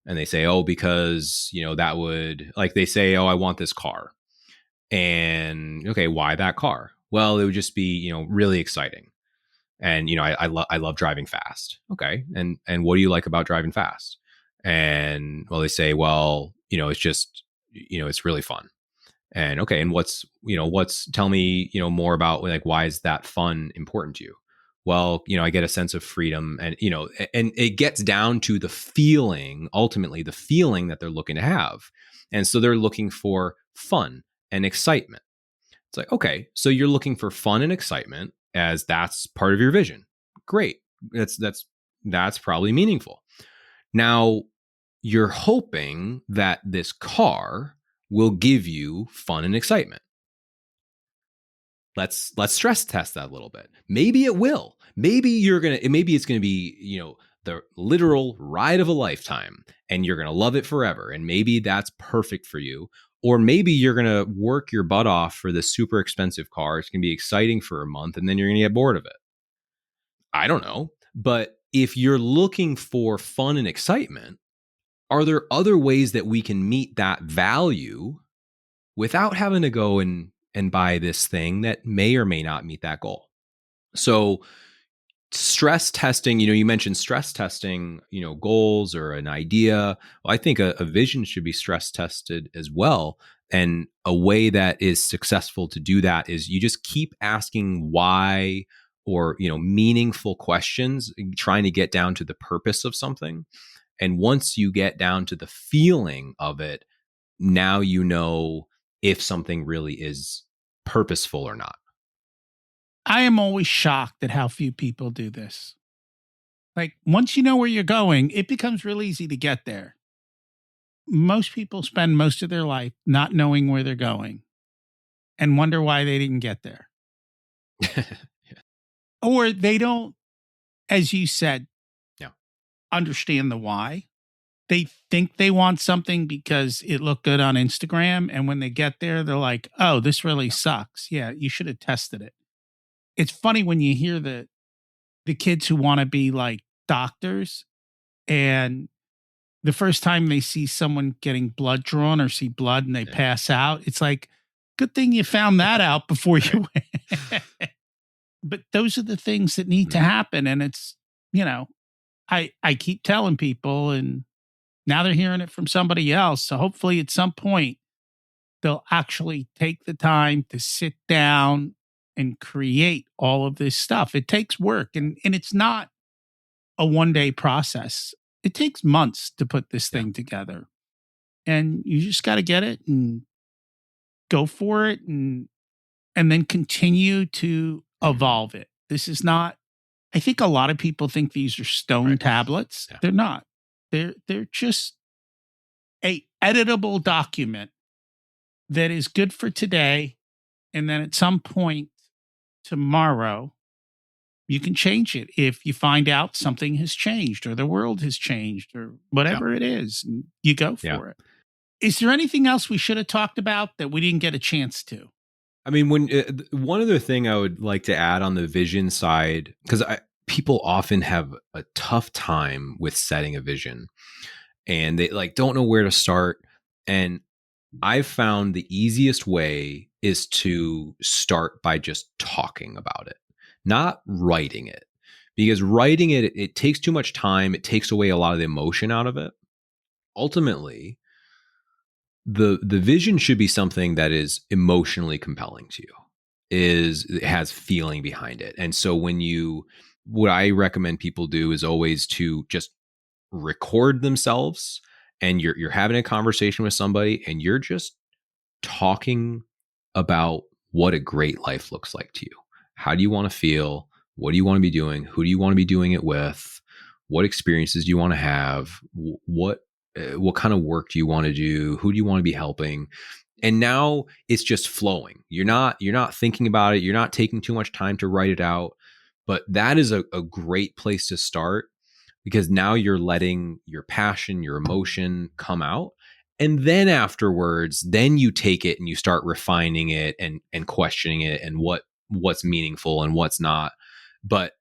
And they say, oh, because, that would, like, they say, oh, I want this car. And okay, why that car? Well, it would just be, really exciting. And, I love driving fast. Okay. And what do you like about driving fast? And well, they say, well, it's just, it's really fun. And okay. And tell me, more about, like, why is that fun important to you? Well, I get a sense of freedom, and, and it gets down to the feeling, ultimately the feeling that they're looking to have. And so they're looking for fun and excitement. It's like, okay, so you're looking for fun and excitement, as that's part of your vision. Great. That's probably meaningful. Now, you're hoping that this car will give you fun and excitement. Let's stress test that a little bit. Maybe it will. Maybe it's gonna be, the literal ride of a lifetime, and you're gonna love it forever. And maybe that's perfect for you. Or maybe you're gonna work your butt off for this super expensive car. It's gonna be exciting for a month, and then you're gonna get bored of it. I don't know. But if you're looking for fun and excitement, are there other ways that we can meet that value without having to go and buy this thing that may or may not meet that goal? So stress testing, you mentioned stress testing, goals or an idea. Well, I think a vision should be stress tested as well. And a way that is successful to do that is you just keep asking why, or, meaningful questions, trying to get down to the purpose of something. And once you get down to the feeling of it, now if something really is purposeful or not. I am always shocked at how few people do this. Like, once you know where you're going, it becomes real easy to get there. Most people spend most of their life not knowing where they're going and wonder why they didn't get there. Yeah. Or they don't, as you said, Yeah, understand the why. They think they want something because it looked good on Instagram. And when they get there, they're like, oh, this really sucks. Yeah, you should have tested it. It's funny when you hear the kids who want to be like doctors, and the first time they see someone getting blood drawn or see blood and they pass out, it's like, good thing you found that out before you went. But those are the things that need to happen. And it's, I keep telling people, and now they're hearing it from somebody else. So hopefully at some point they'll actually take the time to sit down and create all of this stuff. It takes work, and it's not a one-day process. It takes months to put this thing together. And you just got to get it and go for it, and then continue to evolve it. This is not, I think a lot of people think these are stone tablets. Yeah. They're not. They're just a editable document that is good for today. And then at some point tomorrow, you can change it if you find out something has changed, or the world has changed, or whatever it is. You go for it. Is there anything else we should have talked about that we didn't get a chance to? I mean, one other thing I would like to add on the vision side, because people often have a tough time with setting a vision, and they like don't know where to start. And I've found the easiest way is to start by just talking about it, not writing it. Because writing it takes too much time. It takes away a lot of the emotion out of it. Ultimately, the vision should be something that is emotionally compelling to you. It has feeling behind it. And so what I recommend people do is always to just record themselves, and you're having a conversation with somebody, and you're just talking about what a great life looks like to you. How do you want to feel? What do you want to be doing? Who do you want to be doing it with? What experiences do you want to have? What kind of work do you want to do? Who do you want to be helping? And now it's just flowing. You're not thinking about it. You're not taking too much time to write it out. But that is a great place to start, because now you're letting your passion, your emotion come out. And then afterwards, then you take it and you start refining it and questioning it and what's meaningful and what's not. But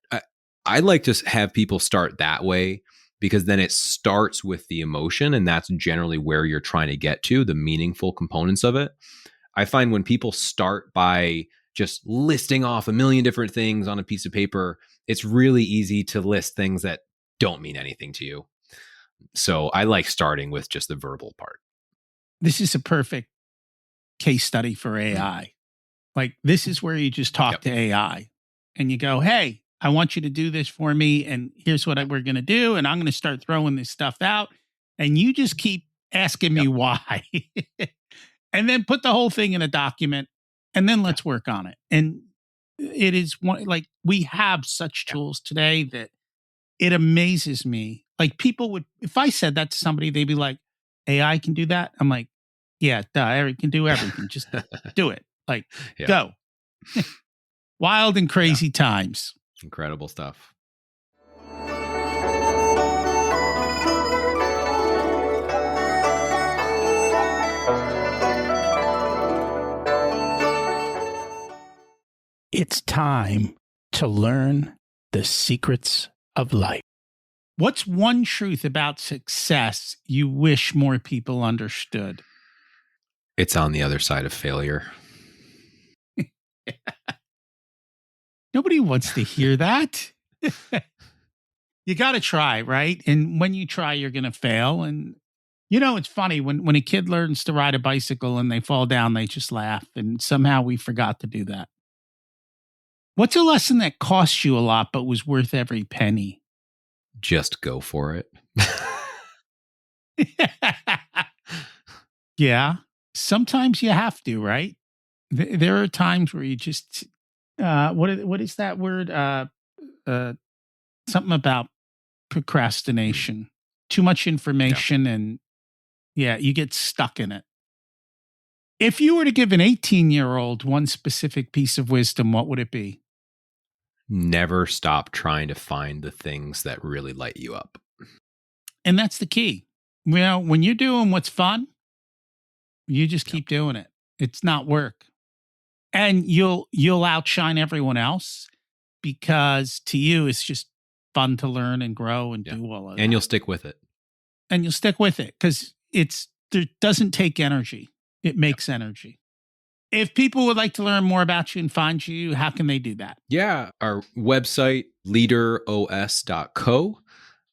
I like to have people start that way, because then it starts with the emotion, and that's generally where you're trying to get to, the meaningful components of it. I find when people start by just listing off a million different things on a piece of paper, it's really easy to list things that don't mean anything to you. So I like starting with just the verbal part. This is a perfect case study for AI. Like, this is where you just talk to AI and you go, hey, I want you to do this for me. And here's what we're going to do. And I'm going to start throwing this stuff out. And you just keep asking me why. And then put the whole thing in a document, and then let's work on it. And it is like, we have such tools today that it amazes me. Like, people would, if I said that to somebody, they'd be like, AI can do that? I'm like, yeah, it can do everything. Just do it. Like, go. Wild and crazy times. Incredible stuff. It's time to learn the secrets of life. What's one truth about success you wish more people understood? It's on the other side of failure. Nobody wants to hear that. You got to try, right? And when you try, you're going to fail. And, it's funny when a kid learns to ride a bicycle and they fall down, they just laugh. And somehow we forgot to do that. What's a lesson that cost you a lot but was worth every penny? Just go for it. Yeah. Sometimes you have to, right? There are times where you just, what is that word? Something about procrastination. Too much information, and you get stuck in it. If you were to give an 18-year-old one specific piece of wisdom, what would it be? Never stop trying to find the things that really light you up. And that's the key. When you're doing what's fun, you just keep doing it. It's not work. And you'll outshine everyone else, because to you, it's just fun to learn and grow and do all of that. And you'll stick with it. And you'll stick with it, because it doesn't take energy. It makes energy. If people would like to learn more about you and find you, how can they do that? Yeah. Our website, leaderos.co,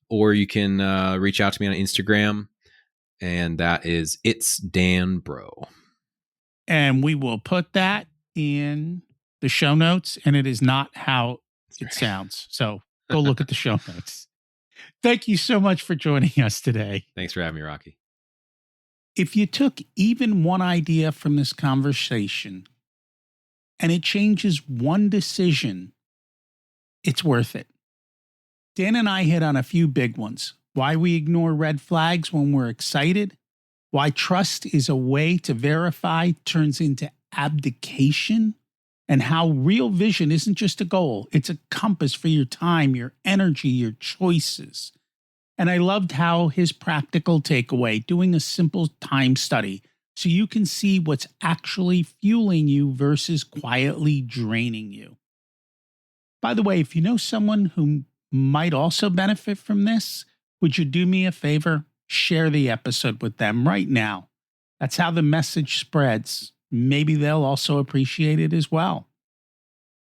or you can reach out to me on Instagram, and that is It's Dan Bro. And we will put that in the show notes, and it is not how it sounds. So go look at the show notes. Thank you so much for joining us today. Thanks for having me, Rocky. If you took even one idea from this conversation and it changes one decision, it's worth it. Dan and I hit on a few big ones. Why we ignore red flags when we're excited. Why trust is a way to verify turns into abdication. And how real vision isn't just a goal. It's a compass for your time, your energy, your choices. And I loved how his practical takeaway, doing a simple time study so you can see what's actually fueling you versus quietly draining you. By the way, if you know someone who might also benefit from this, would you do me a favor? Share the episode with them right now. That's how the message spreads. Maybe they'll also appreciate it as well.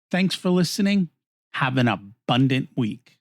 Thanks for listening. Have an abundant week.